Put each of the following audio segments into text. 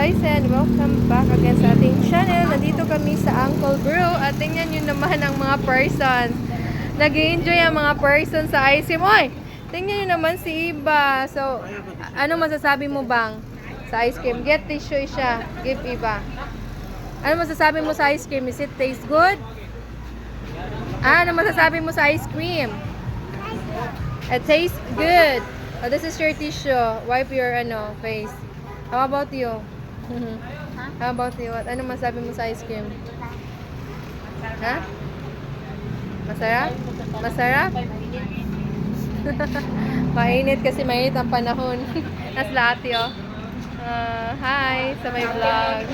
guys and welcome back again sa ating channel. Nandito kami sa Uncle Bro at tingnan nyo naman ang mga persons. Nag-enjoy ang mga persons sa ice cream. Oy! Tingnan nyo naman si Iba. So, ano masasabi mo bang sa ice cream? Get tissue siya. Give Iba. Ano masasabi mo sa ice cream? Is it taste good? Ano masasabi mo sa ice cream? It tastes good. Oh, this is your tissue. Wipe your face. How about you? How about you? Ano masabi mo sa ice cream? Ha? Masarap? Masarap? Mainit kasi mainit ang panahon. Nas lahat yun. Hi sa my vlog.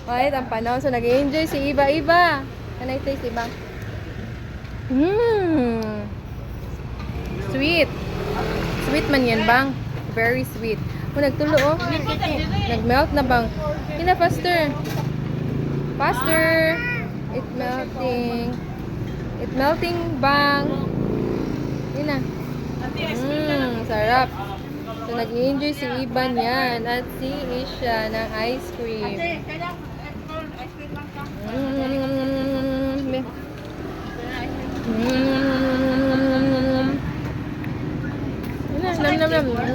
Mainit ang panahon. So nag-enjoy si Iba. Can I taste Iba? Sweet. Sweet man yan bang? Very sweet. Nagtulo oh. Nag-melt na bang? Hina faster. Faster. It melting. It melting bang. Hina. Sarap. So nag-enjoy si Iban yan at si Isha ng ice cream. Nam.